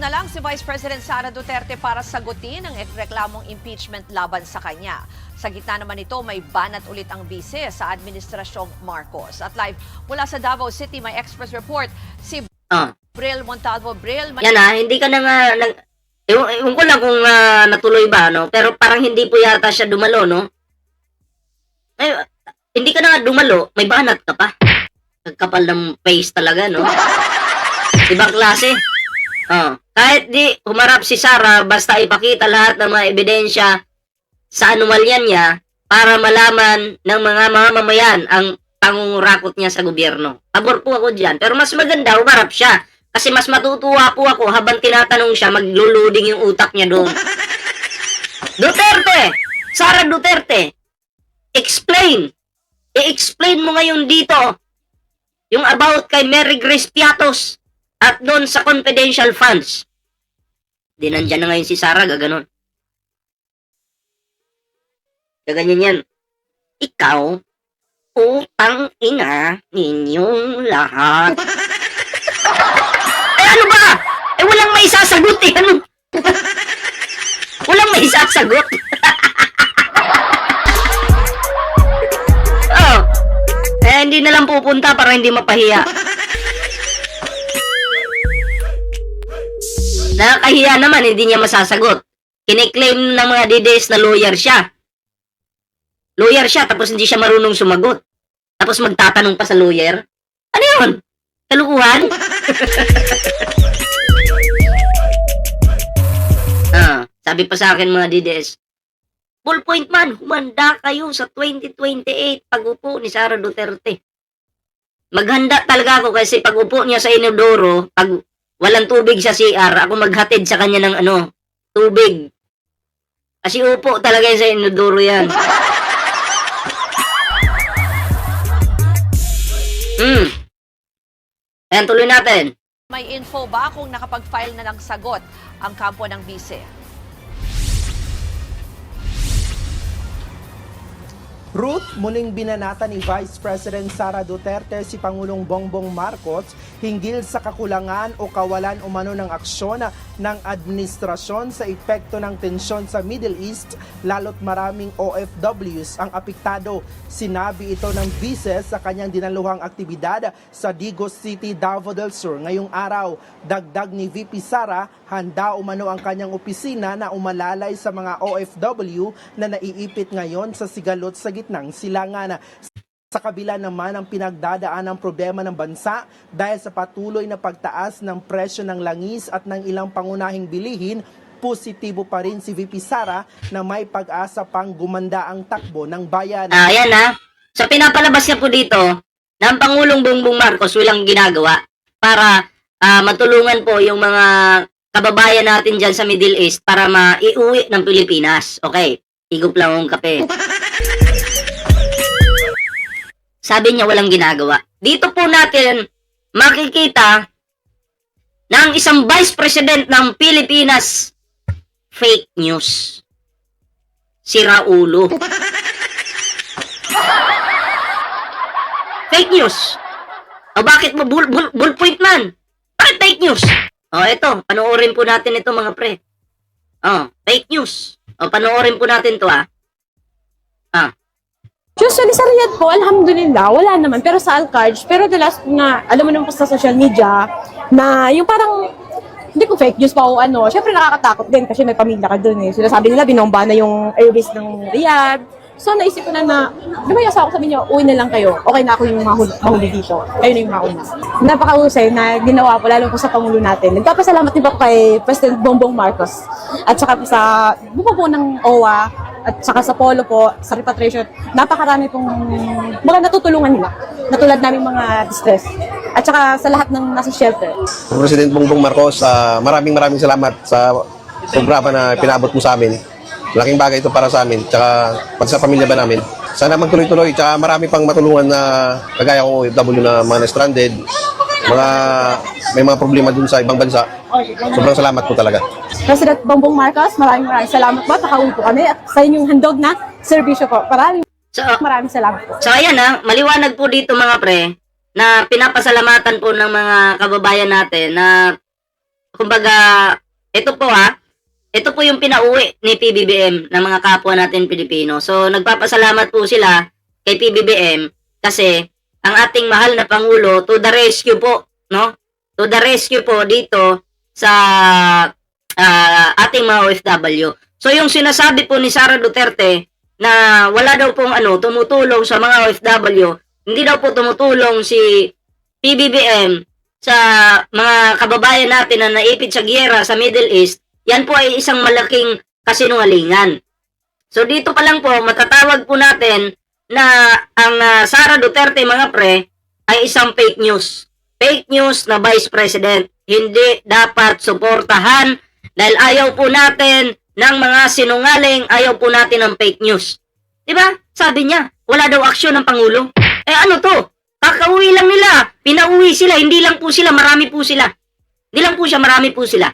na lang si Vice President Sara Duterte para sagutin ang reklamong impeachment laban sa kanya. Sa gitna naman nito, may banat ulit ang bise sa Administrasyong Marcos. At live mula sa Davao City, may Express Report si Bril Montalvo. Bril, hindi ka na nga, ewan ko lang kung natuloy ba, no? Pero parang hindi po yata siya dumalo, no? Hindi ka na nga dumalo, may banat ka pa. Nagkapal ng face talaga, no? Ibang klase. Kahit di humarap si Sara, basta ipakita lahat ng mga ebidensya sa anomalyan niya para malaman ng mga mamamayan ang pangungurakot niya sa gobyerno. Pabor po ako dyan. Pero mas maganda, humarap siya. Kasi mas matutuwa po ako habang tinatanong siya, magluluding yung utak niya doon. Duterte! Sara Duterte! Explain! I-explain mo ngayon dito yung about kay Mary Grace Piatos at doon sa confidential funds. Di nandyan na ngayon si Sara, gaganon. Gaganyan yan. Ikaw, utang ina ninyong lahat. Ano ba? Walang may sasagot eh. Ano? Walang may sasagot. Hindi na lang pupunta para hindi mapahiya. Nakakahiya naman, hindi niya masasagot. Kiniklaim ng mga DDS na lawyer siya. Lawyer siya, tapos hindi siya marunong sumagot. Tapos magtatanong pa sa lawyer. Ano yun? Kalukuhan? Sabi pa sa akin mga DDS, ballpoint man, humanda kayo sa 2028 pag-upo ni Sara Duterte. Maghanda talaga ako kasi pag-upo niya sa inodoro, pag walang tubig sa CR, ako maghatid sa kanya ng tubig. Kasi upo talaga sa inodoro yan. Ayan, tuloy natin. May info ba kung nakapag-file na ng sagot ang kampo ng bise? Ruth, muling binanata ni Vice President Sara Duterte si Pangulong Bongbong Marcos hinggil sa kakulangan o kawalan umano ng aksyon ng administrasyon sa epekto ng tensyon sa Middle East, lalo't maraming OFWs ang apektado. Sinabi ito ng Vice sa kanyang dinaluhang aktibidad sa Digos City, Davao del Sur ngayong araw. Dagdag ni VP Sara, handa umano ang kanyang opisina na umalalay sa mga OFW na naiipit ngayon sa sigalot sa gitnang silangan. Sa kabila naman ang pinagdadaan ng problema ng bansa dahil sa patuloy na pagtaas ng presyo ng langis at ng ilang pangunahing bilihin, positibo pa rin si VP Sara na may pag-asa pang gumanda ang takbo ng bayan. Ayan So pinapalabas niya po dito na ang Pangulong Bongbong Marcos walang ginagawa para matulungan po yung mga kababayan natin dyan sa Middle East para maiuwi ng Pilipinas. Okay, higop lang ang kape. Sabi niya walang ginagawa. Dito po natin makikita na ang isang Vice President ng Pilipinas, fake news. Sira ulo. Fake news. O bakit mo bullpoint man? Bakit fake news? O ito, panoorin po natin ito mga pre. Fake news. O panoorin po natin to Usually sa Riyadh po, alhamdulillah, wala naman. Pero sa Al-Kharj, pero the last na, alam mo naman po sa social media, na yung parang, hindi ko fake news pa o syempre nakakatakot din kasi may pamilya ka dun eh. Sinasabi nila, binomba na yung airbase ng Riyadh. So naisip ko na di ba yung asawa ko sabi niyo, uwi na lang kayo. Okay na ako yung mahuli dito. Kayo na yung mauna. Napakausay na ginawa po, lalo po sa Pangulo natin. Nagpapasalamat din po kay President Bongbong Marcos. At saka po sa buo ng OWA, at saka sa Polo po, sa repatriation, napakarami pong mga natutulungan nila. Natulad namin mga distress. At saka sa lahat ng nasa shelter. President Bongbong Marcos, maraming salamat sa programa na pinabot mo sa amin. Laking bagay ito para sa amin, tsaka pag sa pamilya ba namin. Sana magtuloy-tuloy, tsaka marami pang matulungan na kagaya kong OFW na mga na-stranded, may mga problema dun sa ibang bansa. Sobrang salamat po talaga. President Bongbong Marcos, maraming salamat po. Nakauwi po kami at sa inyong handog na serbisyo po. Maraming salamat po. So ayan maliwanag po dito mga pre, na pinapasalamatan po ng mga kababayan natin na kumbaga, ito po ito po yung pinauwi ni PBBM ng mga kapwa natin Pilipino. So, nagpapasalamat po sila kay PBBM kasi ang ating mahal na Pangulo to the rescue po, no? To the rescue po dito sa ating mga OFW. So, yung sinasabi po ni Sara Duterte na wala daw pong tumutulong sa mga OFW, hindi daw po tumutulong si PBBM sa mga kababayan natin na naipit sa giyera sa Middle East, yan po ay isang malaking kasinungalingan. So dito pa lang po, matatawag po natin na ang Sara Duterte mga pre ay isang fake news. Fake news na Vice President. Hindi dapat suportahan dahil ayaw po natin ng mga sinungaling, ayaw po natin ng fake news. Diba? Sabi niya, wala daw aksyon ng Pangulo. Eh ano to? Kakauwi lang nila. Pinauwi sila. Hindi lang po sila. Marami po sila. Hindi lang po siya. Marami po sila.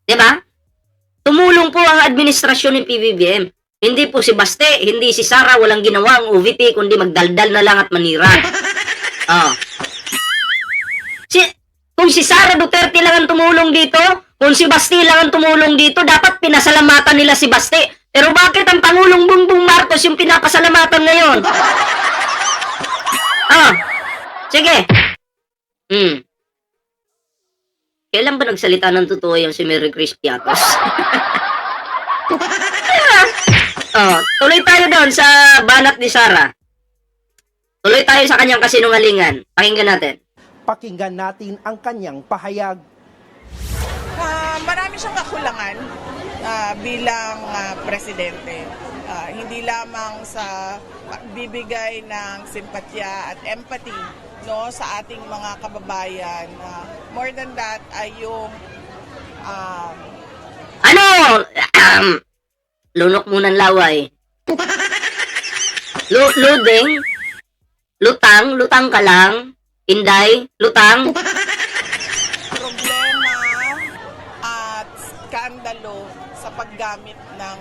Diba? Tumulong po ang administrasyon ng PBBM. Hindi po si Baste, hindi si Sara, walang ginawa ang OVP, kundi magdaldal na lang at manira. Oh. Kung si Sara Duterte lang ang tumulong dito, kung si Baste lang ang tumulong dito, dapat pinasalamatan nila si Baste. Pero bakit ang Pangulong Bongbong Marcos yung pinapasalamatan ngayon? Sige. Kailan ba nagsalita ng totoo yung si Mary Chris Piatos? Tuloy tayo doon sa banat ni Sara. Tuloy tayo sa kanyang kasinungalingan. Pakinggan natin. Pakinggan natin ang kanyang pahayag. Marami siyang kakulangan bilang presidente. Hindi lamang sa pagbibigay ng simpatya at empathy sa ating mga kababayan. More than that ay yung Lunok muna ng laway. Ludeng, lutang ka lang, Inday, lutang. problema at skandalo sa paggamit ng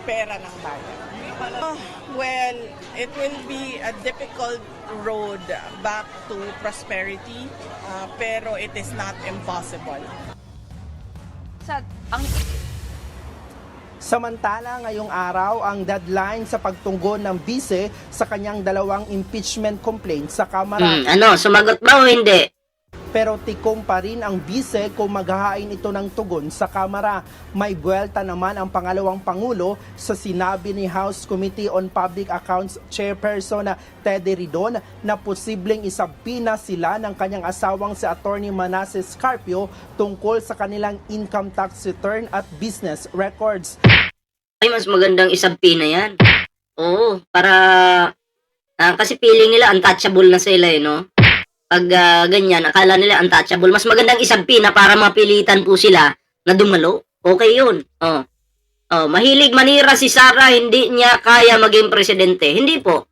pera ng bayan. Well, it will be a difficult road back to prosperity, pero it is not impossible. Samantala, ngayong araw ang deadline sa pagtugon ng bise sa kanyang 2 impeachment complaint sa Kamara. Sumagot ba o hindi? Pero tikom pa rin ang bise kung maghahain ito ng tugon sa Kamara. May buwelta naman ang pangalawang Pangulo sa sinabi ni House Committee on Public Accounts Chairperson Teddy Ridon na posibleng isabina sila ng kanyang asawang si Attorney Manasseh Scarpio tungkol sa kanilang income tax return at business records. Ay, mas magandang isabina yan. Oo, para kasi feeling nila untouchable na sila no? Pag ganyan, akala nila untouchable. Mas magandang isabina para mapilitan po sila na dumalo. Okay yun. Mahilig manira si Sara, hindi niya kaya maging presidente. Hindi po.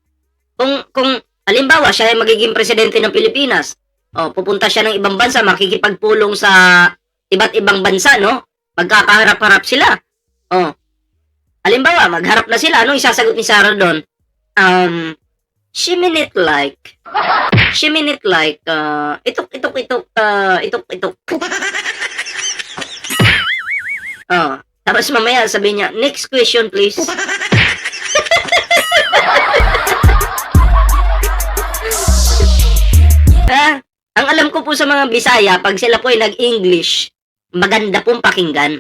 Kung halimbawa, siya ay magiging presidente ng Pilipinas, pupunta siya ng ibang bansa, makikipagpulong sa iba't ibang bansa, no? Magkakaharap-harap sila. Halimbawa, magharap na sila, ano isasagot ni Sara doon? She mean it like, itok. Tapos mamaya sabi niya, next question please. Ang alam ko po sa mga Bisaya, pag sila po ay nag-English, maganda pong pakinggan.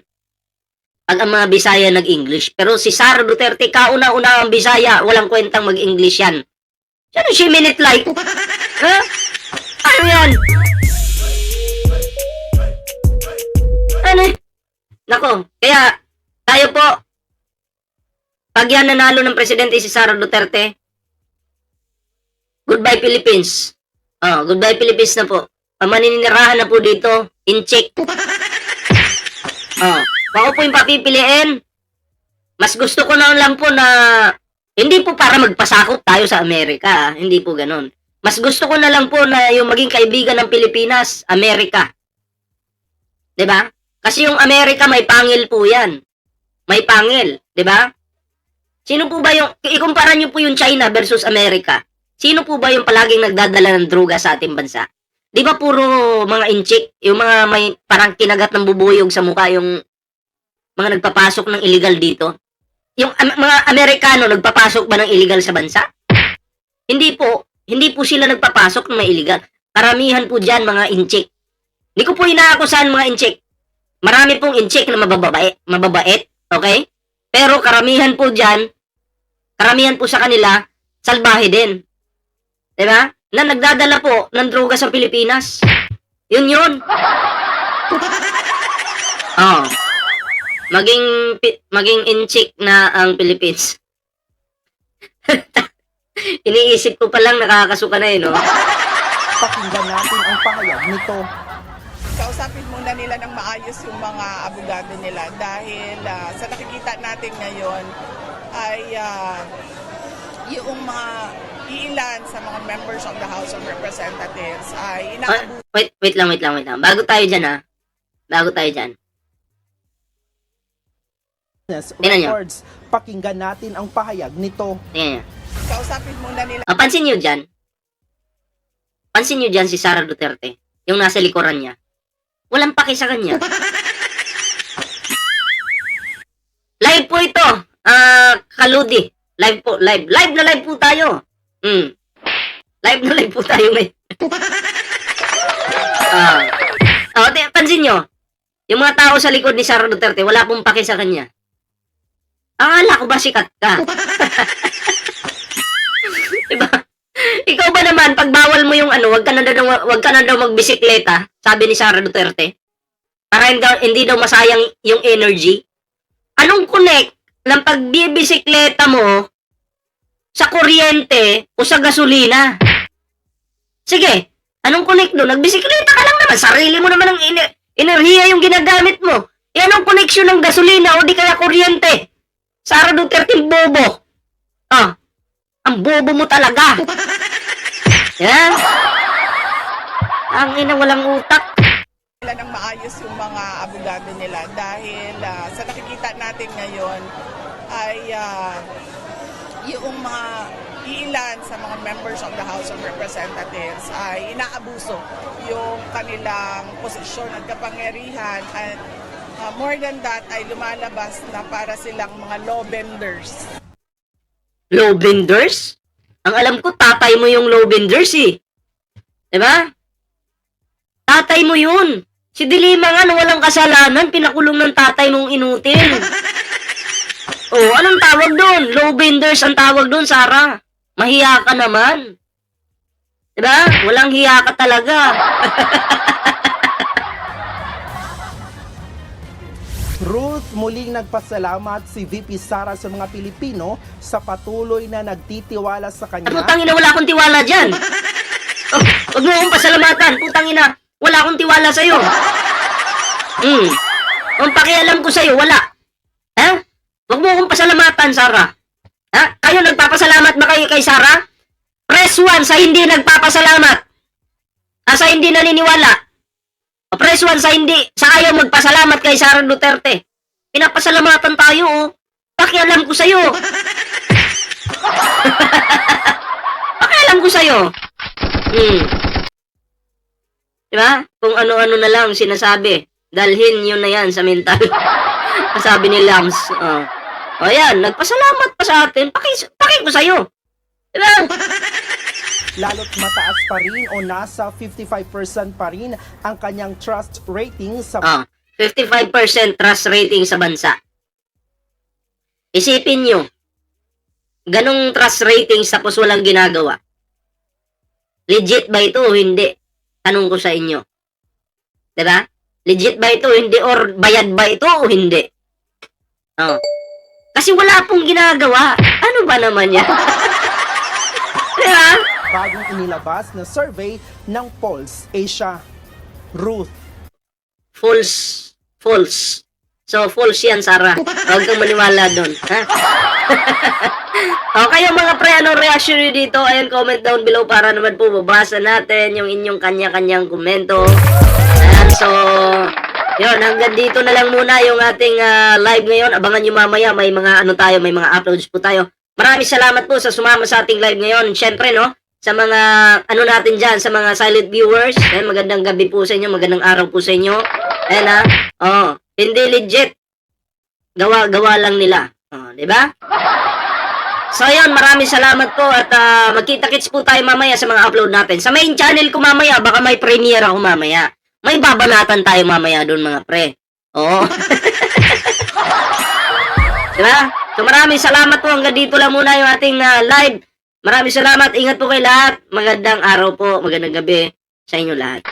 Pag ang mga Bisaya nag-English. Pero si Sara Duterte, kauna-una ang Bisaya, walang kwentang mag-English yan. Ano she minute like? Ano yan? Ano? Nako, kaya tayo po, pag yan nanalo ng presidente si Sara Duterte, goodbye Philippines. Goodbye Philippines na po. Maninirahan na po dito, in check. Ako po yung papipiliin. Mas gusto ko na lang po na hindi po para magpasakop tayo sa Amerika. Hindi po ganun. Mas gusto ko na lang po na yung maging kaibigan ng Pilipinas, Amerika. 'Di ba? Kasi yung Amerika may pangil po 'yan. May pangil, 'di ba? Sino po ba yung ikumpara niyo po yung China versus Amerika? Sino po ba yung palaging nagdadala ng droga sa ating bansa? Di ba puro mga inchik? Yung mga may parang kinagat ng bubuyog sa mukha, yung mga nagpapasok ng illegal dito? Yung mga Amerikano nagpapasok ba ng illegal sa bansa? Hindi po. Hindi po sila nagpapasok ng mga illegal. Karamihan po dyan mga inchik. Hindi ko po inaakusahan mga inchik. Marami pong inchik na mababait, okay? Pero karamihan po dyan, karamihan po sa kanila, salbahe din. Diba? Na nagdadala po ng droga sa Pilipinas. Yun. Oh. Maging inchik na ang Philippines. Iniisip ko pa lang nakakasuka na no? Pakinggan natin ang pahayag nito. Kausapin muna nila ng maayos yung mga abogado nila dahil sa nakikita natin ngayon ay yung mga ilan sa mga members of the House of Representatives ay inaabuso. Wait lang. Bago tayo dyan. Tingnan nyo. Records. Pakinggan natin ang pahayag nito. Tingnan nyo. Kausapin muna nila Pansin nyo dyan si Sara Duterte, yung nasa likuran niya. Walang paki sa kanya. Live po ito. Kaludi. Live po. Live na live po tayo. Live na live po tayo ngayon. Pansin nyo. Yung mga tao sa likod ni Sara Duterte, wala pong paki sa kanya. Akala ko ba sikat ka? Diba? Ikaw ba naman, pag bawal mo yung wag ka na daw magbisikleta, sabi ni Sara Duterte, para hindi daw masayang yung energy. Anong connect ng pagbibisikleta mo sa kuryente o sa gasolina? Sige, anong connect doon? Nagbisikleta ka lang naman, sarili mo naman ang enerhiya yung ginagamit mo. Anong connection ng gasolina o di kaya kuryente? Sara Duterte, bobo. Ang bobo mo talaga. Yan. Ang ina, walang utak. nila ng maayos yung mga abogado nila dahil sa nakikita natin ngayon ay yung mga ilan sa mga members of the House of Representatives ay inaabuso yung kanilang posisyon at kapangyarihan at more than that ay lumalabas na para silang mga law benders. Low benders? Ang alam ko, tatay mo yung low benders eh. Diba? Tatay mo yun. Si Dilima nga, na walang kasalanan, pinakulong ng tatay mong inutil. Oh, anong tawag doon? Low benders ang tawag doon, Sara. Mahiya ka naman. Diba? Walang hiya ka talaga. Ruth, muling nagpasalamat si VP Sara sa mga Pilipino sa patuloy na nagtitiwala sa kanya. Putang ina, wala akong tiwala dyan. Oh, huwag mo akong pasalamatan. Putang ina, wala akong tiwala sa'yo. Ang pakialam ko sa'yo, wala. Ha? Huwag mo akong pasalamatan, Sara. Ha? Kayo nagpapasalamat ba kayo kay Sara? Press 1 sa hindi nagpapasalamat. Sa hindi naniniwala. Press 1 sa ayaw magpasalamat kay Sara Duterte. Pinapasalamatan tayo, oh. Pakialam ko sa'yo. Pakialam ko sa'yo. Diba? Kung ano-ano na lang sinasabi. Dalhin yun na yan sa mental. Sabi ni Lams. O yan, nagpasalamat pa sa atin. Paki ko sa'yo. Diba? Lalo't mataas pa rin o nasa 55% pa rin ang kanyang trust rating sa 55% trust rating sa bansa. Isipin nyo, ganong trust rating tapos walang ginagawa. Legit ba ito o hindi? Tanong ko sa inyo. Diba? Legit ba ito o hindi? Or bayad ba ito o hindi? Kasi wala pong ginagawa. Ano ba naman yan? Diba? bagong inilabas na survey ng Pulse Asia. Ruth. False. So, false yan, Sara. Huwag kang maniwala doon. Ha? O, kayo mga pre, anong reaction nyo dito? Ayan, comment down below para naman po babasa natin yung inyong kanya-kanyang komento. Ayan, so, yun, hanggang dito na lang muna yung ating live ngayon. Abangan nyo mamaya, may mga uploads po tayo. Maraming salamat po sa sumama sa ating live ngayon. Siyempre, no, sa mga ano natin dyan, sa mga silent viewers. Ayan, magandang gabi po sa inyo, magandang araw po sa inyo. Ayan ha. Oh, hindi legit. Gawa lang nila. Oh, di ba? So ayun, maraming salamat po at magkita-kits po tayo mamaya sa mga upload natin. Sa main channel ko mamaya, baka may premiere ako mamaya. May babanatan tayo mamaya doon mga pre. Oo. Diba? So maraming salamat po. Hanggang dito lang muna yung ating live. Maraming salamat. Ingat po kayo lahat. Magandang araw po. Magandang gabi sa inyo lahat.